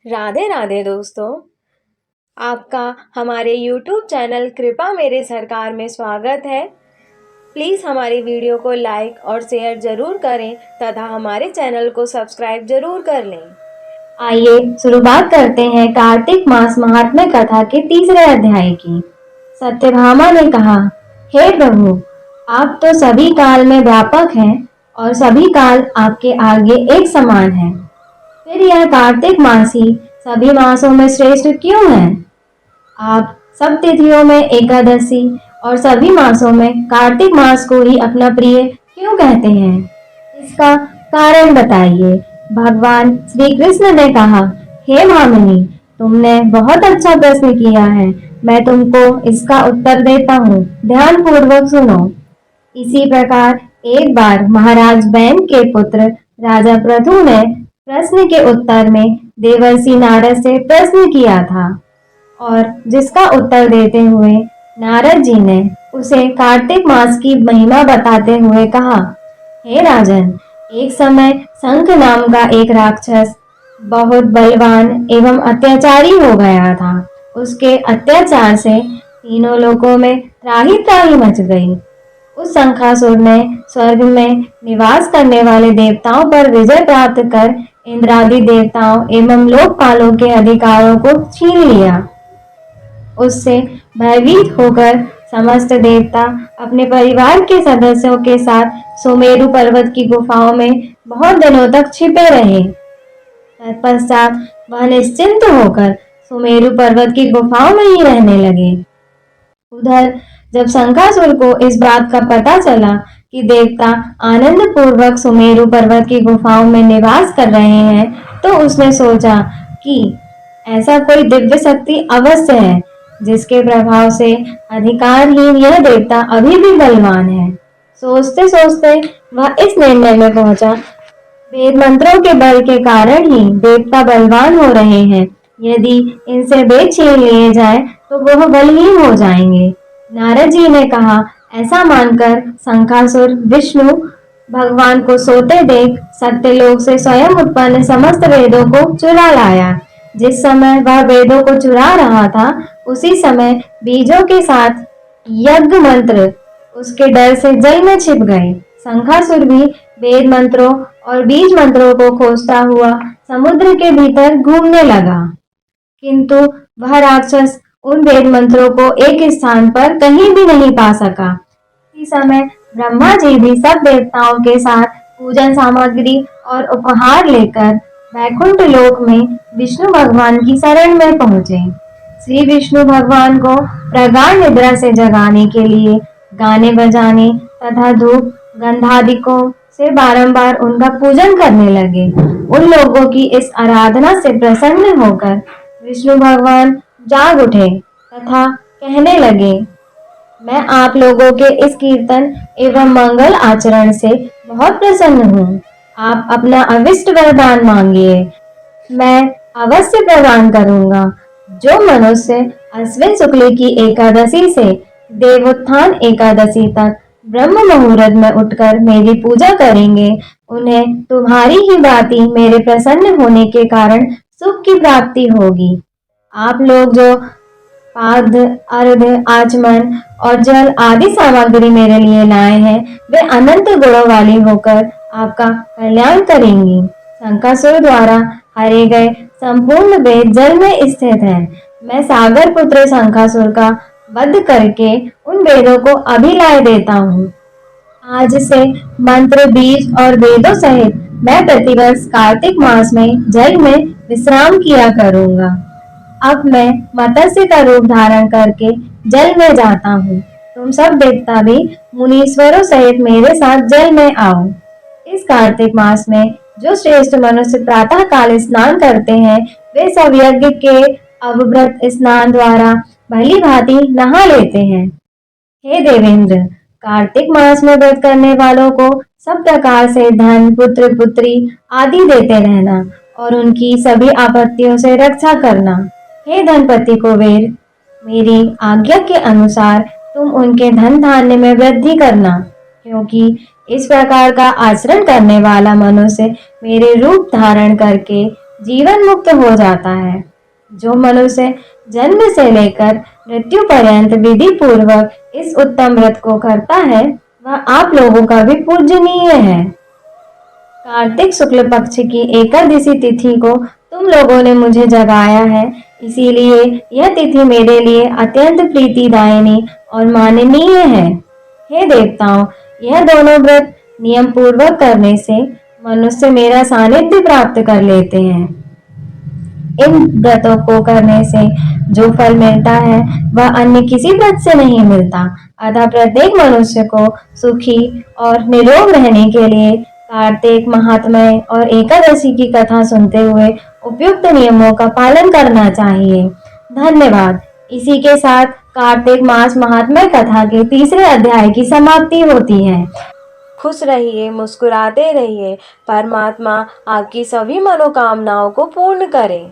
राधे राधे दोस्तों, आपका हमारे YouTube चैनल कृपा मेरे सरकार में स्वागत है। प्लीज़ हमारी वीडियो को लाइक और शेयर ज़रूर करें तथा हमारे चैनल को सब्सक्राइब ज़रूर कर लें। आइए शुरुआत करते हैं कार्तिक मास महात्म्य कथा के तीसरे अध्याय की। सत्यभामा ने कहा, हे प्रभु, आप तो सभी काल में व्यापक हैं और सभी काल आपके आगे एक समान हैं। फिर यह कार्तिक मास ही सभी मासों में श्रेष्ठ क्यों है? आप सब तिथियों में एकादशी और सभी मासों में कार्तिक मास को ही अपना प्रिय क्यों कहते हैं? इसका कारण बताइए। भगवान श्री कृष्ण ने कहा, हे भामिनी, तुमने बहुत अच्छा प्रश्न किया है। मैं तुमको इसका उत्तर देता हूँ, ध्यान पूर्वक सुनो। इसी प्रकार एक बार महाराज बैन के पुत्र राजा पृथु ने प्रश्न के उत्तर में देवर्षि नारद से प्रश्न किया था और जिसका उत्तर देते हुए नारद जी ने उसे कार्तिक मास की महिमा बताते हुए कहा, हे राजन, एक समय शंख नाम का एक राक्षस बहुत बलवान एवं अत्याचारी हो गया था। उसके अत्याचार से तीनों लोकों में त्राही त्राही मच गई। उस शंखासुर ने स्वर्ग में निवास करने वाले देवताओं पर विजय प्राप्त कर इंद्रादि देवताओं एवं लोकपालों के अधिकारों को छीन लिया। उससे भयभीत होकर समस्त देवता अपने परिवार के सदस्यों के साथ सुमेरु पर्वत की गुफाओं में बहुत दिनों तक छिपे रहे। तत्पश्चात वह निश्चिंत होकर सुमेरु पर्वत की गुफाओं में ही रहने लगे। उधर जब शंखासुर को इस बात का पता चला कि देवता आनंद पूर्वक सुमेरु पर्वत की गुफाओं में निवास कर रहे हैं, तो उसने सोचा कि ऐसा कोई दिव्य शक्ति अवश्य है जिसके प्रभाव से अधिकारहीन यह देवता अभी भी बलवान है। सोचते सोचते वह इस निर्णय में पहुंचा, वेद मंत्रों के बल के कारण ही देवता बलवान हो रहे हैं। यदि इनसे वेद छीन लिए जाए तो वह बलहीन हो जाएंगे। नारद जी ने कहा, ऐसा मानकर शंखासुर विष्णु भगवान को सोते देख सत्यलोक से स्वयं उत्पन्न समस्त वेदों को चुरा लाया। जिस समय वह वेदों को चुरा रहा था, उसी समय बीजों के साथ यज्ञ मंत्र उसके डर से जल में छिप गए। शंखासुर भी वेद मंत्रों और बीज मंत्रों को खोजता हुआ समुद्र के भीतर घूमने लगा, किंतु वह राक्षस उन वेद मंत्रों को एक स्थान पर कहीं भी नहीं पा सका। इसी समय ब्रह्मा जी भी सब देवताओं के साथ पूजन सामग्री और उपहार लेकर वैकुंठ लोक में विष्णु भगवान की शरण में पहुंचे। श्री विष्णु भगवान को प्रगाढ़ निद्रा से जगाने के लिए गाने बजाने तथा धूप गंधादिकों से बारंबार उनका पूजन करने लगे। उन लोगों की इस आराधना से प्रसन्न होकर विष्णु भगवान जाग उठे तथा कहने लगे, मैं आप लोगों के इस कीर्तन एवं मंगल आचरण से बहुत प्रसन्न हूँ। आप अपना अविष्ट वरदान मांगिए, मैं अवश्य प्रदान करूँगा। जो मनुष्य अश्विन शुक्ल की एकादशी से देवोत्थान एकादशी तक ब्रह्म मुहूर्त में उठकर मेरी पूजा करेंगे, उन्हें तुम्हारी ही भांति मेरे प्रसन्न होने के कारण सुख की प्राप्ति होगी। आप लोग जो पाद, अर्घ, आचमन और जल आदि सामग्री मेरे लिए लाए हैं, वे अनंत गुणों वाली होकर आपका कल्याण करेंगी। शंखासुर द्वारा हरे गए संपूर्ण वेद जल में स्थित हैं। मैं सागर पुत्र शंखासुर का वध करके उन वेदों को अभी लाए देता हूँ। आज से मंत्र, बीज और वेदों सहित मैं प्रतिवर्ष कार्तिक मास में जल में विश्राम किया करूँगा। अब मैं मत्स्य का रूप धारण करके जल में जाता हूँ। तुम सब देवता भी मुनीश्वरों सहित मेरे साथ जल में आओ। इस कार्तिक मास में जो श्रेष्ठ मनुष्य प्रातः काल स्नान करते हैं, वे सब यज्ञ के अवव्रत स्नान द्वारा भली भांति नहा लेते हैं। हे देवेंद्र, कार्तिक मास में व्रत करने वालों को सब प्रकार से धन, पुत्र, पुत्री आदि देते रहना और उनकी सभी आपत्तियों से रक्षा करना। हे धनपति कुबेर, मेरी आज्ञा के अनुसार तुम उनके धन धान्य में वृद्धि करना, क्योंकि इस प्रकार का आचरण करने वाला मनुष्य मेरे रूप धारण करके जीवन मुक्त हो जाता है। जो मनुष्य जन्म से लेकर मृत्यु पर्यंत विधि पूर्वक इस उत्तम व्रत को करता है वह आप लोगों का भी पूजनीय है। कार्तिक शुक्ल पक्ष की एकादशी तिथि को तुम लोगों ने मुझे जगाया है, इसीलिए यह तिथि मेरे लिए अत्यंत प्रीतिदायिनी और माननीय है। हे देवताओं, यह दोनों व्रत नियम पूर्वक करने से मनुष्य मेरा सानिध्य प्राप्त कर लेते हैं। इन व्रतों को करने से जो फल मिलता है वह अन्य किसी व्रत से नहीं मिलता। अतः प्रत्येक मनुष्य को सुखी और निरोग रहने के लिए कार्तिक महात्म्य और एकादशी की कथा सुनते हुए उपयुक्त नियमों का पालन करना चाहिए। धन्यवाद। इसी के साथ कार्तिक मास महात्म्य कथा के तीसरे अध्याय की समाप्ति होती है। खुश रहिए, मुस्कुराते रहिए। परमात्मा आपकी सभी मनोकामनाओं को पूर्ण करे।